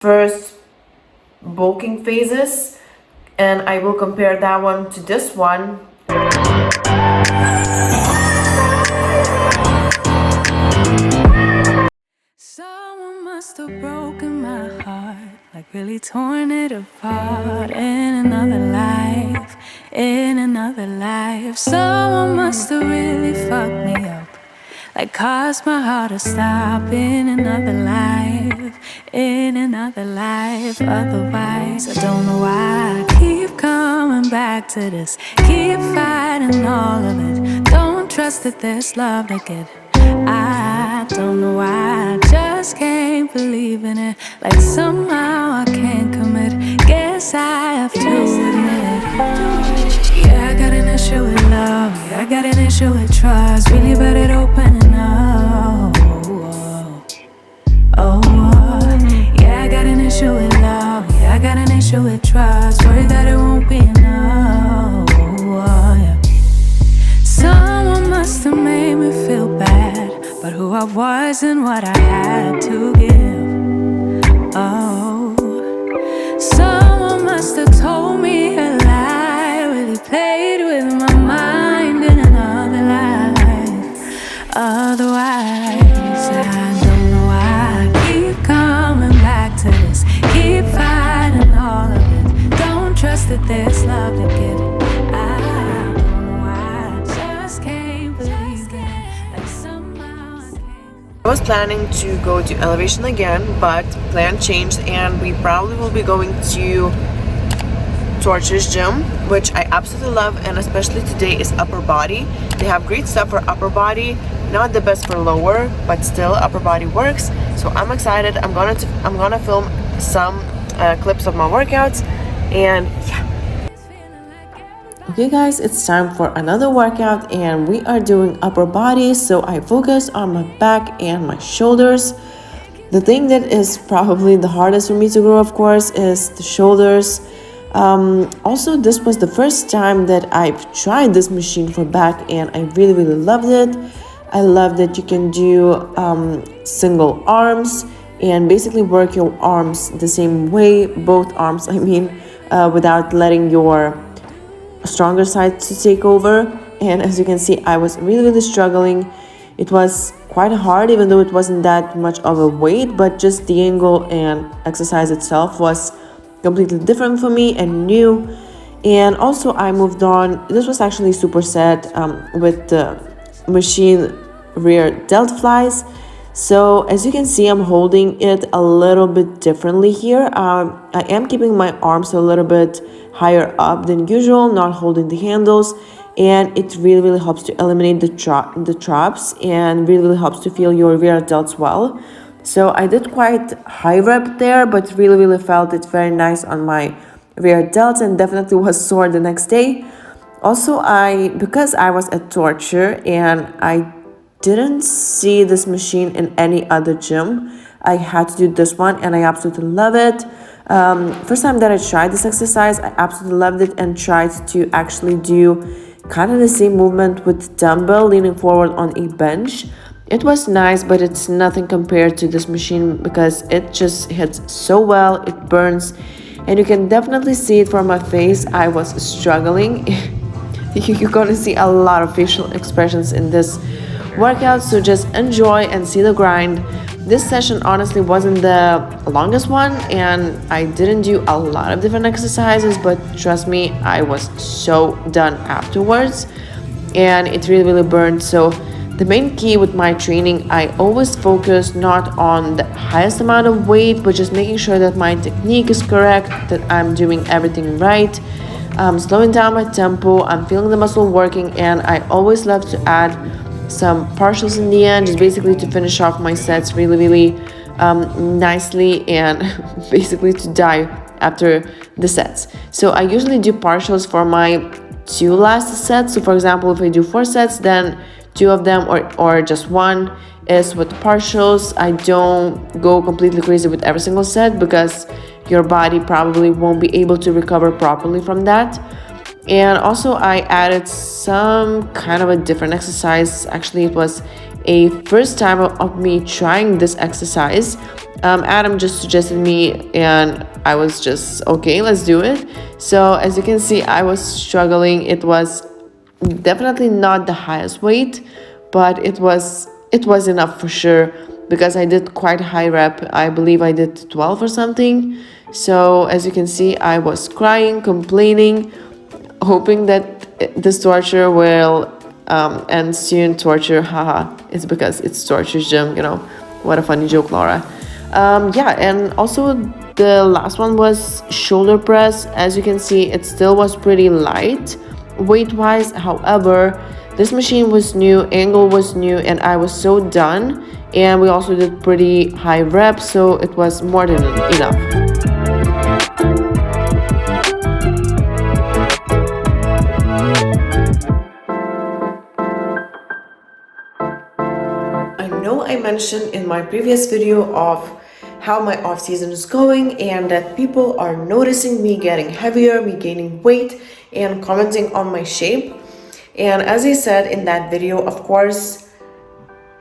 first bulking phases, and I will compare that one to this one. Someone must have broken my heart, like really torn it apart in another life, in another life. Someone must have really fucked me up, like caused my heart to stop in another life, in another life. Otherwise, I don't know why I keep coming back to this, keep fighting all of it. Don't trust that there's love to get. I don't know why, I just can't believe in it. Like somehow I can't commit. Guess I have to admit. Yeah, I got an issue with love. Yeah, I got an issue with trust. Really bad at opening up. Yeah, I got an issue with love. Yeah, I got an issue with trust. Worried that it won't be enough. Yeah. Someone must have made me feel bad, but who I was and what I had to give. Oh, someone must have told me a lie, really played with my mind in another life. Otherwise, I don't know why I keep coming back to this, keep fighting all of it. Don't trust that there's love to get. I was planning to go to elevation again, but plan changed and we probably will be going to Torture's gym, which I absolutely love, and especially today is upper body. They have great stuff for upper body, not the best for lower, but still upper body works. So I'm excited. I'm gonna film some clips of my workouts, and yeah. Okay guys, it's time for another workout and we are doing upper body. So I focus on my back and my shoulders. The thing that is probably the hardest for me to grow, of course, is the shoulders. Also, this was the first time that I've tried this machine for back and I really loved it. I love that you can do single arms and basically work your arms the same way, both arms I mean, without letting your stronger side to take over. And as you can see, I was really struggling. It was quite hard, even though it wasn't that much of a weight, but just the angle and exercise itself was completely different for me and new. And also I moved on. This was actually superset with the machine rear delt flies. So as you can see, I'm holding it a little bit differently here. I am keeping my arms a little bit higher up than usual, not holding the handles, and it really helps to eliminate the traps and really helps to feel your rear delts well. So I did quite high rep there, but really felt it very nice on my rear delts and definitely was sore the next day. Also, because I was at Torture and I didn't see this machine in any other gym, I had to do this one and I absolutely love it. First time that I tried this exercise, I absolutely loved it and tried to actually do kind of the same movement with dumbbell leaning forward on a bench. It was nice, but it's nothing compared to this machine because it just hits so well, it burns, and you can definitely see it from my face. I was struggling. You're gonna see a lot of facial expressions in this workout, so just enjoy and see the grind. This session honestly wasn't the longest one and I didn't do a lot of different exercises, but trust me, I was so done afterwards and it really burned. So the main key with my training, I always focus not on the highest amount of weight, but just making sure that my technique is correct, that I'm doing everything right. Slowing down my tempo, I'm feeling the muscle working, and I always love to add some partials in the end, just basically to finish off my sets really nicely and basically to die after the sets. So I usually do partials for my 2 last sets. So for example, if I do 4 sets, then 2 of them or just 1 is with partials. I don't go completely crazy with every single set because your body probably won't be able to recover properly from that. And also I added some kind of a different exercise. Actually, it was a first time of me trying this exercise. Adam just suggested me, and I was just okay, let's do it. So as you can see, I was struggling. It was definitely not the highest weight, but it was enough for sure, because I did quite high rep. I believe I did 12 or something. So as you can see, I was crying, complaining, hoping that this torture will end soon. Torture, haha, it's because it's torture gym, you know. What a funny joke, Laura. Yeah, and also the last one was shoulder press. As you can see, it still was pretty light weight wise. However, this machine was new, angle was new, and I was so done. And we also did pretty high reps, so it was more than enough. I know I mentioned in my previous video of how my off season is going, and that people are noticing me getting heavier, me gaining weight, and commenting on my shape. And as I said in that video, of course,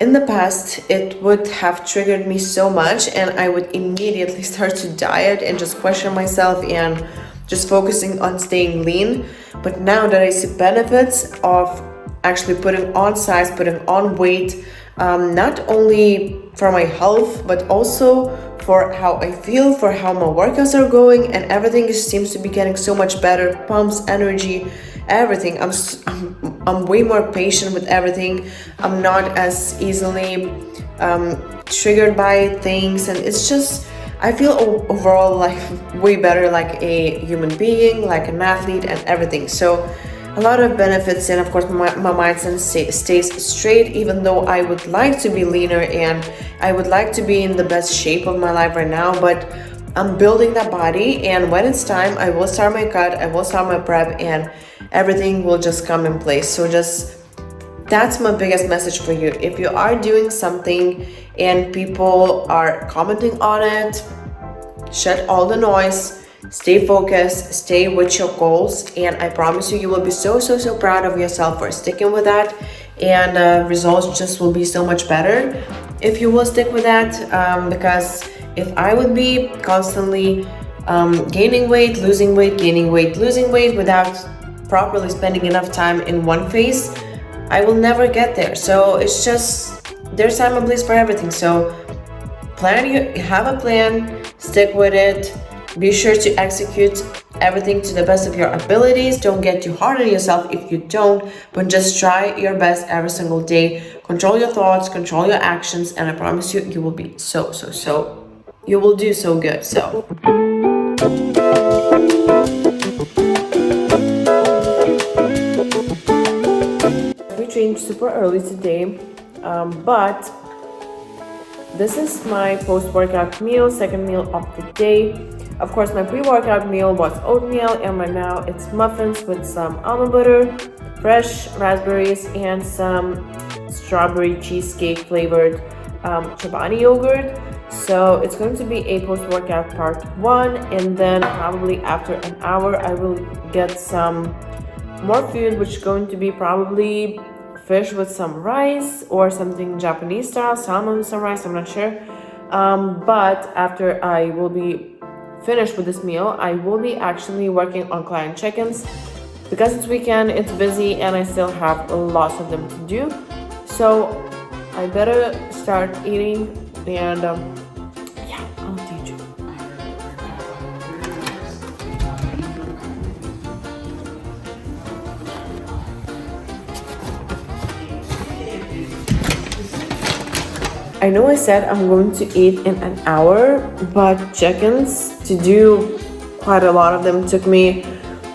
in the past it would have triggered me so much, and I would immediately start to diet and just question myself and just focusing on staying lean. But now that I see benefits of actually putting on size, putting on weight, not only for my health, but also for how I feel, for how my workouts are going, and everything just seems to be getting so much better. Pumps, energy, everything. I'm way more patient with everything. I'm not as easily triggered by things, and it's just, I feel overall like way better, like a human being, like an athlete, and everything. So a lot of benefits, and of course my mindset stays straight, even though I would like to be leaner and I would like to be in the best shape of my life right now. But I'm building that body, and when it's time, I will start my cut, I will start my prep, and everything will just come in place. So just, that's my biggest message for you. If you are doing something and people are commenting on it, shut all the noise, stay focused, stay with your goals, and I promise you, you will be so proud of yourself for sticking with that, and results just will be so much better if you will stick with that. Because if I would be constantly gaining weight, losing weight, gaining weight, losing weight without properly spending enough time in one phase, I will never get there. So it's just, there's time and place for everything. So have a plan, stick with it. Be sure to execute everything to the best of your abilities. Don't get too hard on yourself if you don't, but just try your best every single day. Control your thoughts, control your actions, and I promise you, you will be you will do so good. So we trained super early today, but this is my post-workout meal, second meal of the day. Of course, my pre-workout meal was oatmeal, and right now it's muffins with some almond butter, fresh raspberries, and some strawberry cheesecake flavored Chobani yogurt. So it's going to be a post-workout part 1, and then probably after an hour I will get some more food, which is going to be probably fish with some rice or something Japanese style, salmon with some rice, I'm not sure. But after I will be finished with this meal, I will be actually working on client check-ins. Because it's weekend, it's busy, and I still have lots of them to do. So I better start eating, and yeah, I'll teach you. I know I said I'm going to eat in an hour, but check-ins, to do quite a lot of them, took me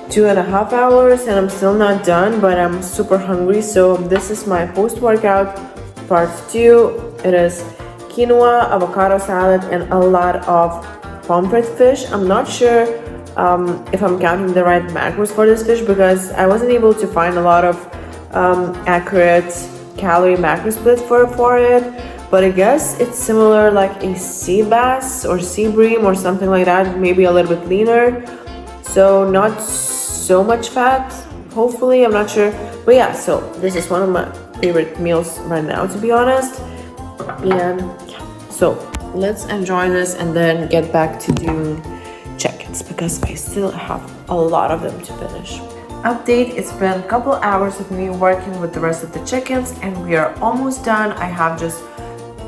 2.5 hours, and I'm still not done, but I'm super hungry. So this is my post-workout part 2. It is quinoa, avocado salad, and a lot of pomfret fish. I'm not sure if I'm counting the right macros for this fish, because I wasn't able to find a lot of accurate calorie macro split for it. But I guess it's similar like a sea bass or sea bream or something like that, maybe a little bit leaner. So not so much fat, hopefully, I'm not sure. But yeah, so this is one of my favorite meals right now, to be honest. And yeah, so let's enjoy this and then get back to doing check-ins because I still have a lot of them to finish. Update, it's been a couple hours of me working with the rest of the check-ins and we are almost done. I have just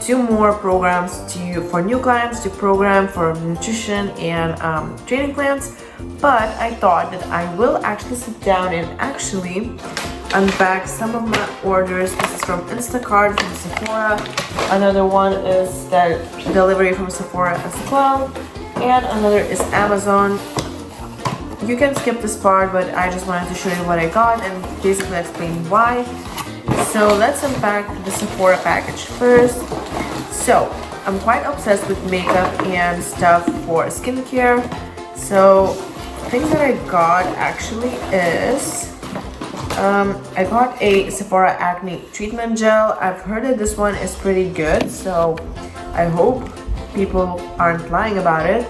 2 more programs for new clients to program for nutrition and training plans, but I thought that I will actually sit down and actually unpack some of my orders. This is from Instacart, from Sephora. Another one is that delivery from Sephora as well, and another is Amazon. You can skip this part, but I just wanted to show you what I got and basically explain why. So let's unpack the Sephora package first. So I'm quite obsessed with makeup and stuff for skincare. So things that I got actually is I got a Sephora acne treatment gel. I've heard that this one is pretty good, so I hope people aren't lying about it.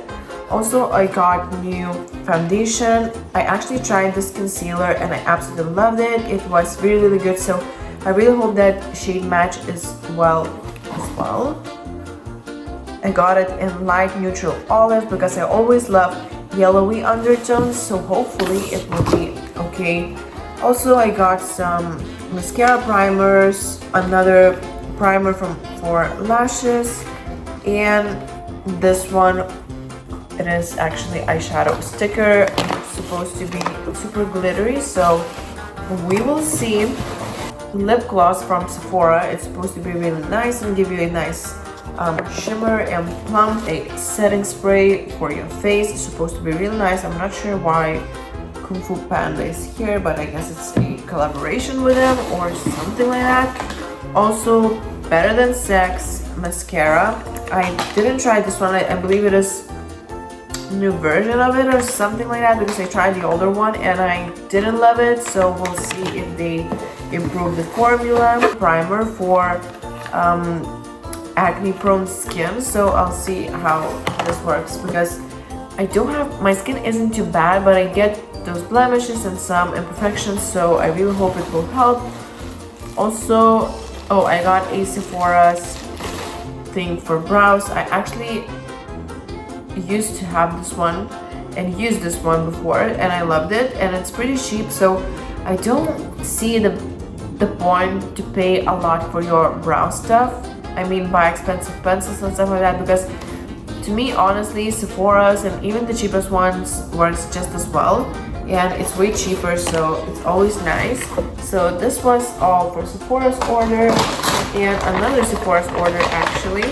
Also, I got new foundation. I actually tried this concealer and I absolutely loved it. It was really, really good, so I really hope that shade match is well as well. I got it in light neutral olive because I always love yellowy undertones, so hopefully it will be okay. Also, I got some mascara primers, another primer for lashes, and this one, it is actually eyeshadow sticker. It's supposed to be super glittery, so we will see. Lip gloss from Sephora. It's supposed to be really nice and give you a nice shimmer and plump. A setting spray for your face. It's supposed to be really nice. I'm not sure why Kung Fu Panda is here, but I guess it's a collaboration with them or something like that. Also, Better Than Sex mascara. I didn't try this one. I believe it is a new version of it or something like that because I tried the older one and I didn't love it. So we'll see if they improve the formula. Primer for acne prone skin, so I'll see how this works because I don't have, my skin isn't too bad, but I get those blemishes and some imperfections, so I really hope it will help. Also, oh, I got a Sephora's thing for brows. I actually used to have this one and used this one before and I loved it, and it's pretty cheap, so I don't see the point to pay a lot for your brow stuff. I mean, buy expensive pencils and stuff like that, because to me, honestly, Sephora's and even the cheapest ones works just as well, and it's way cheaper, so it's always nice. So this was all for Sephora's order, and another Sephora's order actually.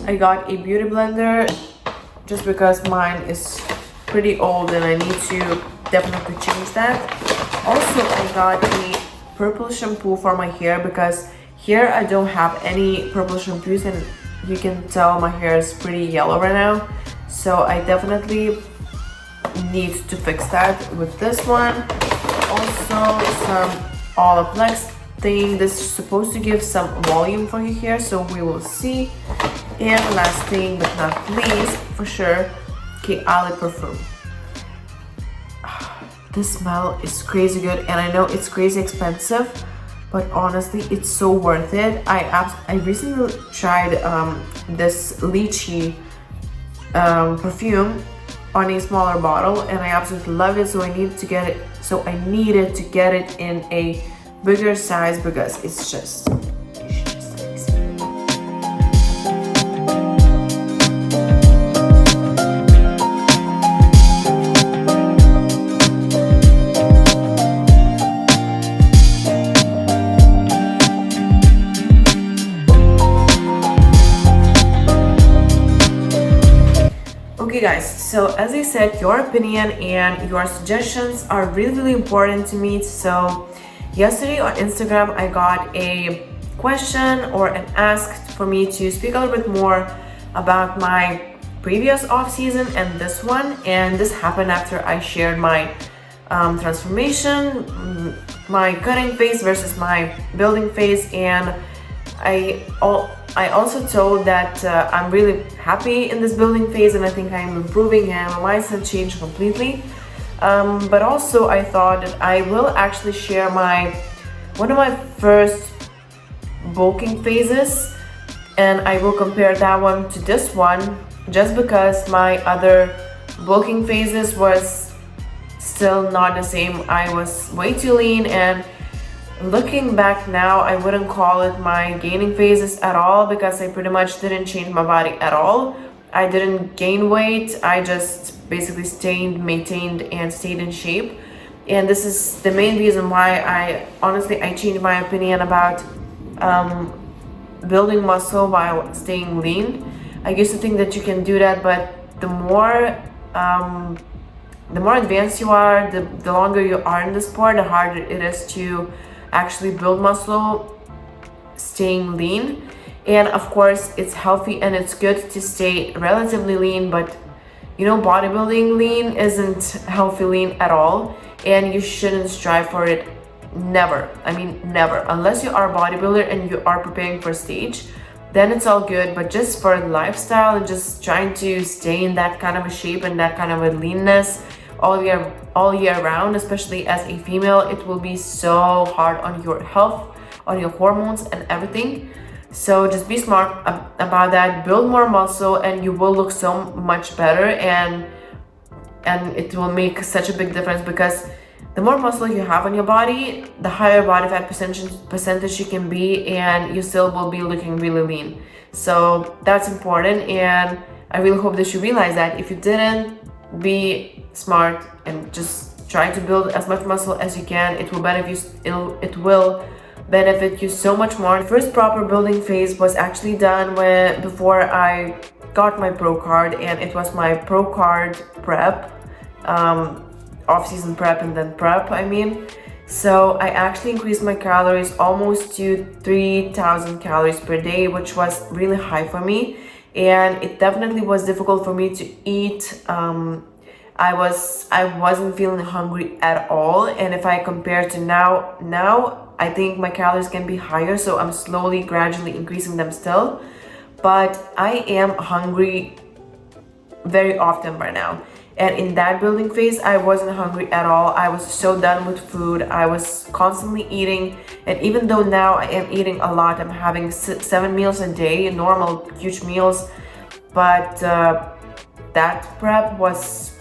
I got a beauty blender just because mine is pretty old and I need to definitely change that. Also, I got a purple shampoo for my hair because here I don't have any purple shampoos and you can tell my hair is pretty yellow right now, so I definitely need to fix that with this one. Also, some Olaplex thing. This is supposed to give some volume for your hair, so we will see. And last thing but not least, for sure, K'Ali perfume. This smell is crazy good, and I know it's crazy expensive, but honestly, it's so worth it. I recently tried this lychee perfume on a smaller bottle, and I absolutely loved it. So I needed to get it. So I needed to get it in a bigger size because it's just amazing. Okay guys, so as I said, your opinion and your suggestions are really, really important to me. So yesterday on Instagram, I got a question or an ask for me to speak a little bit more about my previous off season and this one. And this happened after I shared my transformation, my cutting phase versus my building phase, and I also told that I'm really happy in this building phase and I think I'm improving and my mindset changed completely. But also I thought that I will actually share my one of my first bulking phases, and I will compare that one to this one just because my other bulking phases was still not the same. I was way too lean, and looking back now, I wouldn't call it my gaining phases at all because I pretty much didn't change my body at all. I didn't gain weight, I just basically maintained and stayed in shape. And this is the main reason why I changed my opinion about building muscle while staying lean. I used to think that you can do that, but the more advanced you are, the longer you are in the sport, the harder it is to actually build muscle staying lean. And of course, it's healthy and it's good to stay relatively lean, but you know, bodybuilding lean isn't healthy lean at all, and you shouldn't strive for it. Never. I mean, never. Unless you are a bodybuilder and you are preparing for stage, then it's all good. But just for lifestyle and just trying to stay in that kind of a shape and that kind of a leanness all year round, especially as a female, it will be so hard on your health, on your hormones and everything. So just be smart about that, build more muscle, and you will look so much better, and it will make such a big difference because the more muscle you have on your body, the higher body fat percentage you can be, and you still will be looking really lean. So that's important, and I really hope that you realize that. If you didn't, be smart and just try to build as much muscle as you can. It will benefit you so much more. The first proper building phase was actually done before I got my pro card, and it was my pro card prep, off-season prep and then prep, I mean. So I actually increased my calories almost to 3,000 calories per day, which was really high for me, and it definitely was difficult for me to eat. I wasn't feeling hungry at all, and if I compare to now I think my calories can be higher, so I'm slowly, gradually increasing them still, but I am hungry very often right now. And in that building phase, I wasn't hungry at all. I was so done with food. I was constantly eating, and even though now I am eating a lot, I'm having 7 meals a day, normal huge meals, but that prep was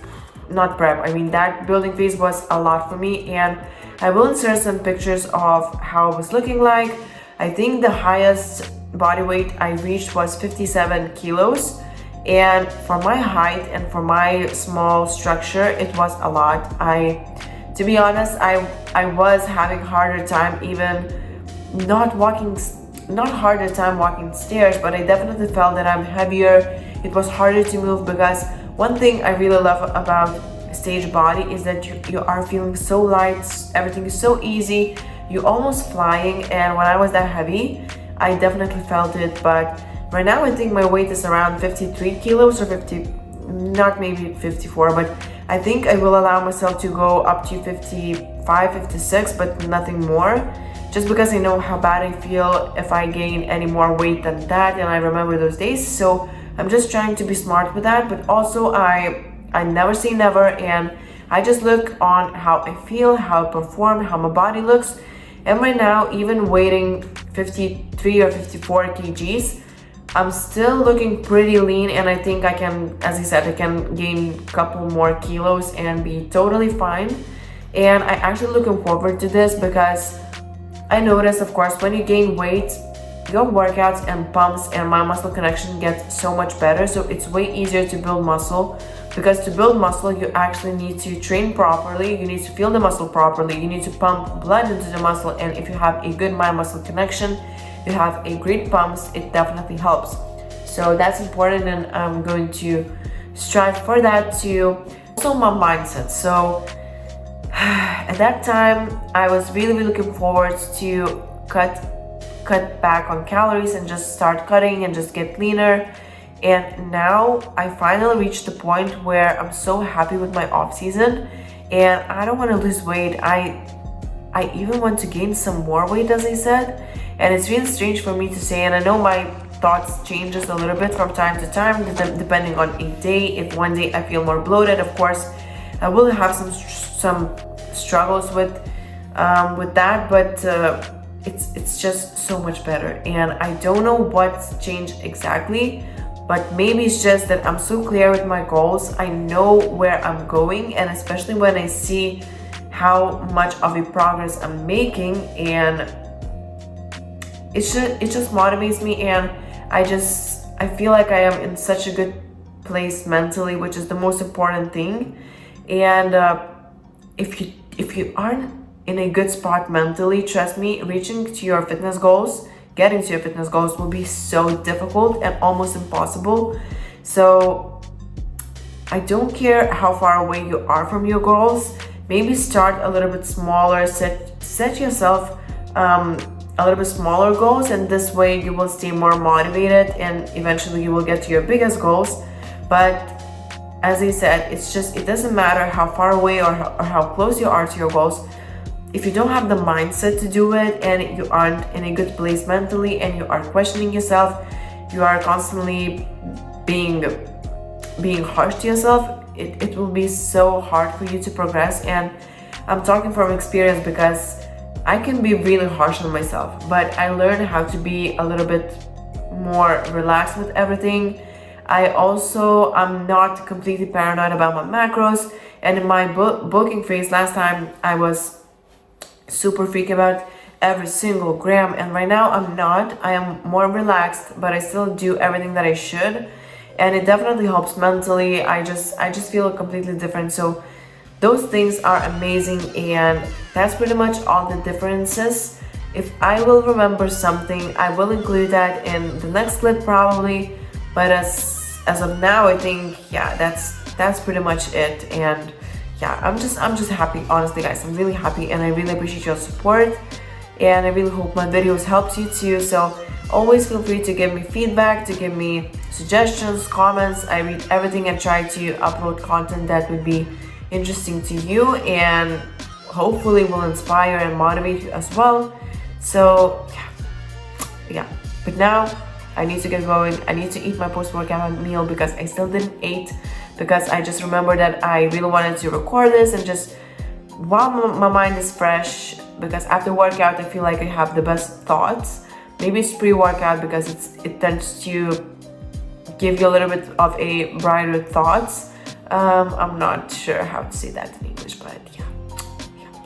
not prep. I mean, that building phase was a lot for me, and I will insert some pictures of how it was looking like. I think the highest body weight I reached was 57 kilos. And for my height and for my small structure, it was a lot. To be honest, I was having harder time even not harder time walking stairs, but I definitely felt that I'm heavier. It was harder to move because one thing I really love about stage body is that you are feeling so light, everything is so easy, you're almost flying. And when I was that heavy, I definitely felt it. But right now I think my weight is around 53 kilos or 50, not maybe 54, but I think I will allow myself to go up to 55, 56, but nothing more, just because I know how bad I feel if I gain any more weight than that, and I remember those days. So I'm just trying to be smart with that, but also I never say never, and I just look on how I feel, how I perform, how my body looks. And right now, even weighing 53 or 54 kgs, I'm still looking pretty lean, and I think I can, as I said, I can gain a couple more kilos and be totally fine. And I actually looking forward to this because I noticed, of course, when you gain weight, your workouts and pumps and mind muscle connection get so much better. So it's way easier to build muscle, because to build muscle, you actually need to train properly, you need to feel the muscle properly, you need to pump blood into the muscle, and if you have a good mind muscle connection, you have a great pumps, it definitely helps. So that's important, and I'm going to strive for that too. Also my mindset. So at that time, I was really looking forward to cut back on calories and just start cutting and just get leaner. And now I finally reached the point where I'm so happy with my off season, and I don't want to lose weight. I even want to gain some more weight, as I said, and it's really strange for me to say, and I know my thoughts changes a little bit from time to time depending on a day. If one day I feel more bloated, of course I will have some struggles with with that, but it's just so much better. And I don't know what's changed exactly, but maybe it's just that I'm so clear with my goals. I know where I'm going, and especially when I see how much of a progress I'm making, and it just motivates me, and I feel like I am in such a good place mentally, which is the most important thing. And if you aren't in a good spot mentally, trust me, reaching to your fitness goals, getting to your fitness goals will be so difficult and almost impossible. So I don't care how far away you are from your goals. Maybe start a little bit smaller, set yourself a little bit smaller goals, and this way you will stay more motivated and eventually you will get to your biggest goals. But as I said, it doesn't matter how far away or how close you are to your goals. If you don't have the mindset to do it, and you aren't in a good place mentally, and you are questioning yourself, you are constantly being harsh to yourself, it will be so hard for you to progress. And I'm talking from experience because I can be really harsh on myself, but I learned how to be a little bit more relaxed with everything. I'm not completely paranoid about my macros, and in my booking phase last time I was super freaky about every single gram, and right now I'm not. I am more relaxed, but I still do everything that I should, and it definitely helps mentally. I just feel completely different. So those things are amazing, and that's pretty much all the differences. If I will remember something, I will include that in the next clip probably, but as of now, I think, yeah, that's pretty much it. And yeah, I'm just happy, honestly guys. I'm really happy, and I really appreciate your support, and I really hope my videos helped you too. So always feel free to give me feedback, to give me suggestions, comments. I read everything and try to upload content that would be interesting to you and hopefully will inspire and motivate you as well. So yeah, but now I need to get going. I need to eat my post-workout meal because I still didn't eat, because I just remember that I really wanted to record this, and just while my mind is fresh, because after workout I feel like I have the best thoughts. Maybe it's pre-workout because it tends to give you a little bit of a brighter thoughts. I'm not sure how to say that in English, but yeah,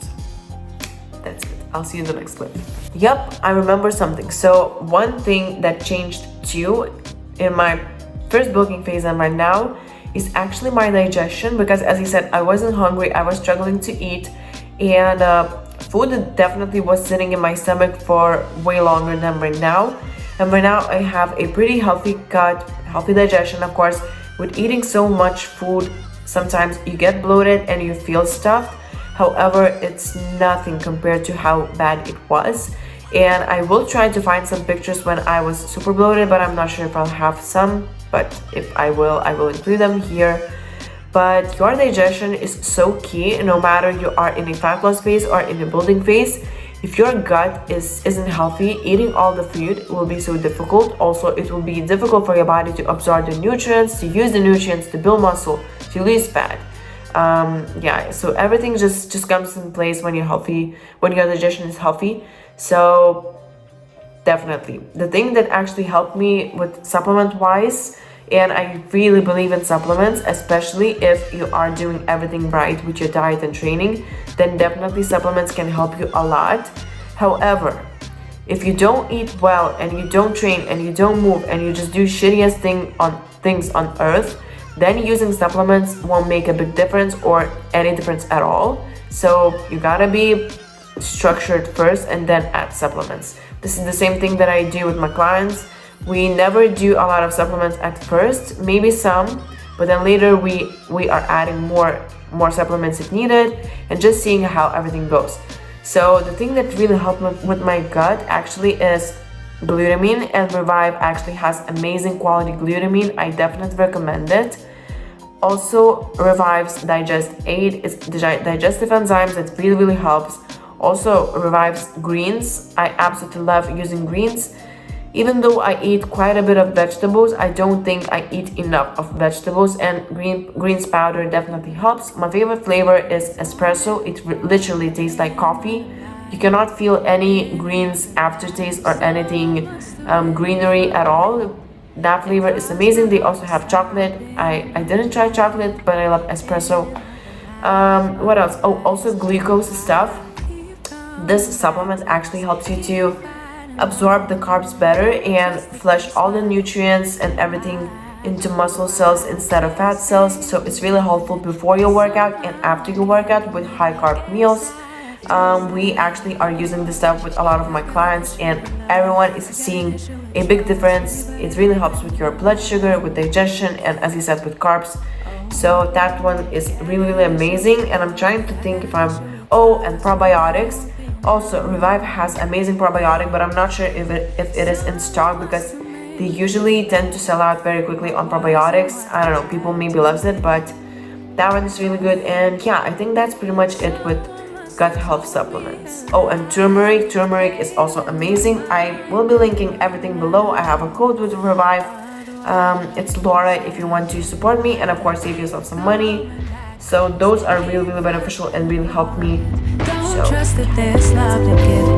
so that's it. I'll see you in the next clip. Yep, I remember something. So one thing that changed too in my first booking phase and right now is actually my digestion, because as I said, I wasn't hungry, I was struggling to eat, and food definitely was sitting in my stomach for way longer than right now. And right now I have a pretty healthy gut, healthy digestion. Of course, with eating so much food, sometimes you get bloated and you feel stuffed. However, it's nothing compared to how bad it was. And I will try to find some pictures when I was super bloated, but I'm not sure if I'll have some. But if I will include them here. But your digestion is so key, no matter you are in a fat loss phase or in a building phase. If your gut isn't healthy, eating all the food will be so difficult. Also, it will be difficult for your body to absorb the nutrients, to use the nutrients, to build muscle, to lose fat. Yeah, so everything just comes in place when you're healthy, when your digestion is healthy. So definitely, the thing that actually helped me with supplement wise, and I really believe in supplements, especially if you are doing everything right with your diet and training, then definitely supplements can help you a lot. However, if you don't eat well and you don't train and you don't move and you just do shittiest things on earth, then using supplements won't make a big difference or any difference at all. So you gotta be structured first and then add supplements. This is the same thing that I do with my clients. We never do a lot of supplements at first, maybe some, but then later we are adding more supplements if needed and just seeing how everything goes. So the thing that really helped me with my gut actually is glutamine, and Revive actually has amazing quality glutamine. I definitely recommend it. Also, Revive's Digest Aid is digestive enzymes that really helps. Also, Revive's greens, I absolutely love using greens. Even though I eat quite a bit of vegetables, I don't think I eat enough of vegetables, and greens powder definitely helps. My favorite flavor is espresso. It literally tastes like coffee. You cannot feel any greens aftertaste or anything greenery at all. That flavor is amazing. They also have chocolate. I didn't try chocolate, but I love espresso. What else? Oh, also glucose stuff. This supplement actually helps you to absorb the carbs better and flush all the nutrients and everything into muscle cells instead of fat cells. So it's really helpful before your workout and after your workout with high carb meals. We actually are using this stuff with a lot of my clients, and everyone is seeing a big difference. It really helps with your blood sugar, with digestion, and as you said, with carbs. So that one is really amazing. And I'm trying to think if and probiotics. Also, Revive has amazing probiotic, but I'm not sure if it is in stock, because they usually tend to sell out very quickly on probiotics. I don't know, people maybe loves it, but that one is really good. And yeah, I think that's pretty much it with gut health supplements. Oh, and turmeric. Turmeric is also amazing. I will be linking everything below. I have a code with Revive. It's Laura if you want to support me and of course save yourself some money. So those are really beneficial and really help me. Don't trust that there's love to give